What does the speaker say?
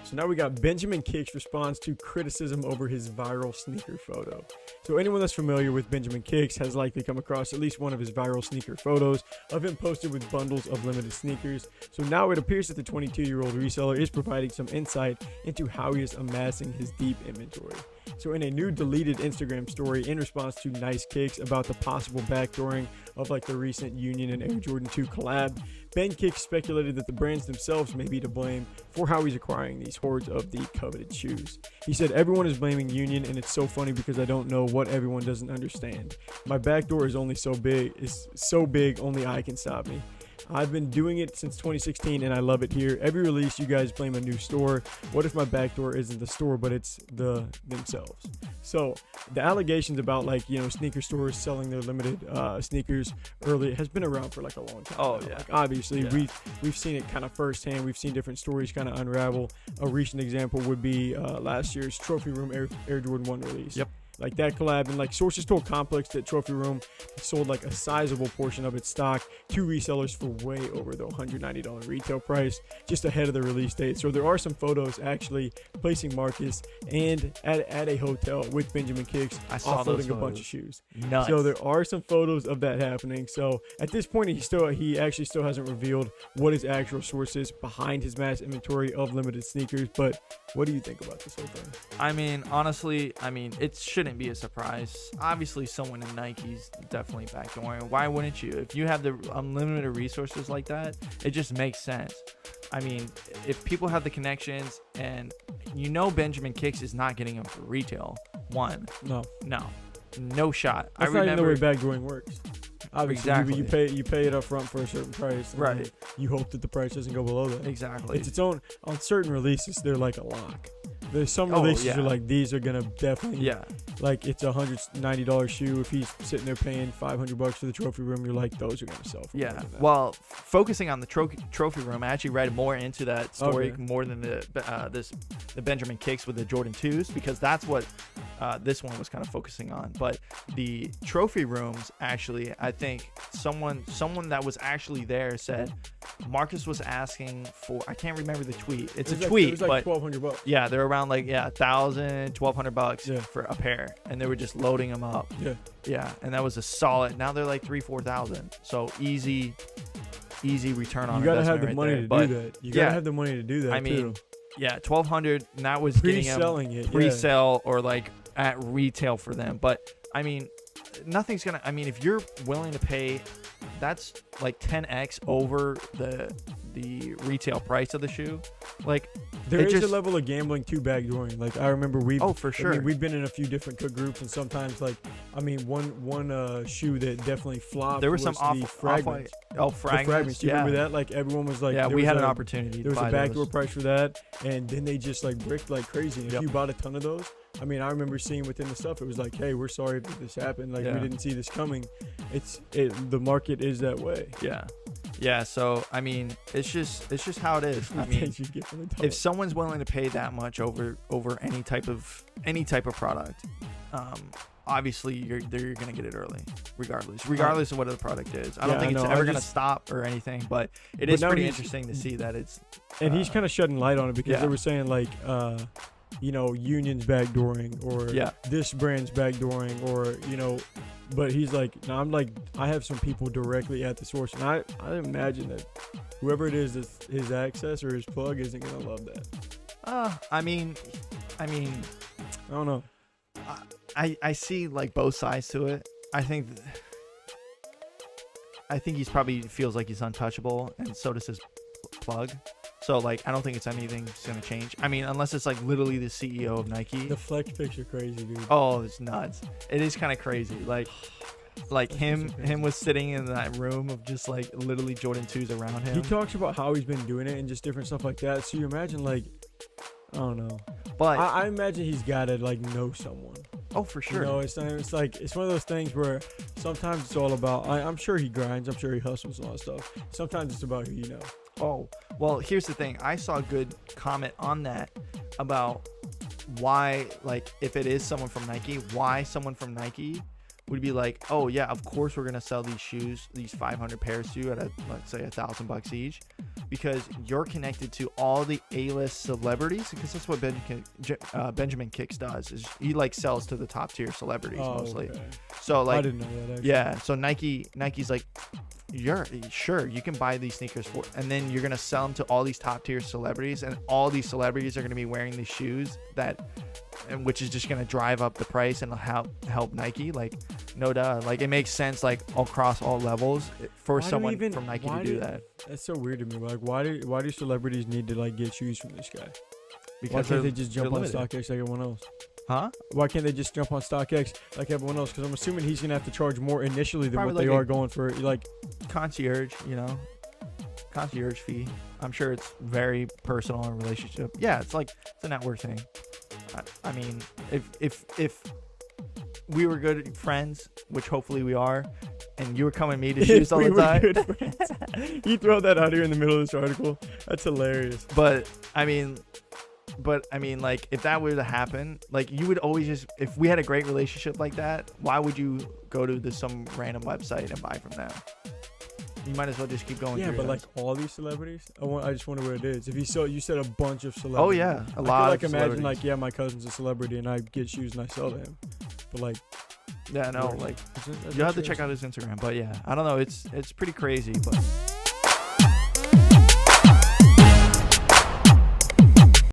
So now we got Benjamin Kicks responds to criticism over his viral sneaker photo. So anyone that's familiar with Benjamin Kicks has likely come across at least one of his viral sneaker photos of him posted with bundles of limited sneakers. So now it appears that the 22-year-old reseller is providing some insight into how he is amassing his deep inventory. So in a new deleted Instagram story in response to Nice Kicks about the possible backdooring of like the recent Union and Air Jordan 2 collab, Ben Kicks speculated that the brands themselves may be to blame for how he's acquiring these hordes of the coveted shoes. He said, "Everyone is blaming Union, and it's so funny because I don't know what everyone doesn't understand. My backdoor is only so big, only I can stop me. I've been doing it since 2016 and I love it here. Every release you guys blame a new store. What if my backdoor isn't the store but it's themselves?" So the allegations about like, you know, sneaker stores selling their limited sneakers early has been around for like a long time. Oh now. yeah. Like, obviously Yeah. we've seen it kind of firsthand. We've seen different stories kind of unravel. A recent example would be last year's Trophy Room Air Jordan 1 release. Yep. Like that collab, and like sources told Complex that Trophy Room sold like a sizable portion of its stock to resellers for way over the $190 retail price just ahead of the release date. So there are some photos actually placing Marcus and at a hotel with Benjamin Kicks I saw those offloading a bunch photos. of shoes. Nuts. So there are some photos of that happening. So at this point, he actually still hasn't revealed what his actual source is behind his mass inventory of limited sneakers. But what do you think about this whole thing? I mean, honestly, it shouldn't be a surprise. Obviously, someone in Nike's definitely backdooring. Why wouldn't you? If you have the unlimited resources like that, it just makes sense. I mean, if people have the connections, and you know Benjamin Kicks is not getting them for retail. No shot. That's not even the way backdooring works. Obviously, Exactly. you pay it up front for a certain price, and Right. then you hope that the price doesn't go below that. Exactly. It's its own. On certain releases, they're like a lock. There's some Oh, releases yeah. are like, these are gonna definitely, Yeah. like it's $190 shoe. If he's sitting there paying $500 for the trophy room, you're like, those are gonna sell for more Yeah. than that. Well, focusing on the trophy room, I actually read more into that story Okay. more than the Benjamin Kicks with the Jordan 2s, because that's what this one was kind of focusing on. But the trophy rooms, actually, I think someone that was actually there said Marcus was asking for, I can't remember the tweet. It's a tweet, It was like but $1,200. yeah, they're around like $1,000, $1,200 Yeah. for a pair, and they were just loading them up. Yeah. And that was a solid. Now they're like 3,000-4,000. So easy return on You gotta investment have the right money there. to But do that. You gotta yeah, have the money to do that. I mean, too. yeah, 1,200. And that was getting them Pre-selling it, yeah. pre-sale or like at retail for them. But I mean, nothing's gonna. I mean, if you're willing to pay, that's like 10x over the retail price of the shoe. Like, There it is just, a level of gambling to backdooring. Like I remember for sure. I mean, we've been in a few different cook groups, and sometimes like one shoe that definitely flopped. there were some was the fragments. fragments. The fragments. Do you remember that? Like everyone was like, Yeah, there we was had an a- opportunity. There was to buy a backdoor those. price for that, and then they just like bricked like crazy. And if Yep. you bought a ton of those, I mean, I remember seeing within the stuff, it was like, hey, we're sorry that this happened. Like Yeah. we didn't see this coming. The market is that way. Yeah. So I mean, it's just how it is. I mean, Things you get from the top. if someone's willing to pay that much over any type of product, obviously they're gonna get it early, regardless of what the product is. I don't Yeah, think I it's know. ever I gonna just- stop or anything, but it But is now pretty he's- interesting to see that it's. And he's kind of shedding light on it because yeah. they were saying like, Union's backdooring or Yeah. this brand's backdooring or, but he's like, no, I'm like, I have some people directly at the source. And I imagine that whoever it is that's his access or his plug isn't going to love that. I mean, I don't know. I see like both sides to it. I think he's probably feels like he's untouchable, and so does his plug. So like, I don't think it's anything that's gonna change. I mean, unless it's like literally the CEO of Nike. The flex picture crazy, dude. Oh, it's nuts. It is kind of crazy. Like him was sitting in that room of just like literally Jordan 2s around him. He talks about how he's been doing it and just different stuff like that. So you imagine like, I don't know. But I imagine he's got to like know someone. oh, for sure. It's like it's one of those things where sometimes it's all about. I'm sure he grinds. I'm sure he hustles and all that stuff. Sometimes it's about who you know. Oh, well, here's the thing. I saw a good comment on that about why, like, if it is someone from Nike, why someone from Nike would be like, oh yeah, of course we're gonna sell these shoes, these 500 pairs to you at let's say $1,000 each. because you're connected to all the A-list celebrities, because that's what Benjamin Kicks does, is he like sells to the top tier celebrities mostly. Okay. So I like, didn't know that. Actually. yeah, so Nike's like, you're sure you can buy these sneakers for, and then you're gonna sell them to all these top tier celebrities, and all these celebrities are gonna be wearing these shoes which is just gonna drive up the price and help Nike. Like, no duh, like it makes sense like across all levels for someone from Nike to do that. That's so weird to me. Like, why do celebrities need to like get shoes from this guy? Because why can't they just jump on limited. StockX like everyone else? Huh? Why can't they just jump on StockX like everyone else? Because I'm assuming he's gonna have to charge more initially than Probably what they like are going for. Like concierge fee. I'm sure it's very personal and relationship. Yeah, it's a network thing. I mean, if we were good friends, which hopefully we are, and you were coming me to shoes all the time. You throw that out here in the middle of this article. That's hilarious. But I mean, like, if that were to happen, like, you would always just, if we had a great relationship like that, why would you go to some random website and buy from them? You might as well just keep going. Yeah, through but those. like all these celebrities, I just wonder what it is. If you said a bunch of celebrities. Oh yeah, a lot. I could, like, imagine celebrities. like, yeah, my cousin's a celebrity and I get shoes and I sell to him. But like, yeah, no, like, you'll have to check out his Instagram. But yeah, I don't know. It's pretty crazy, but.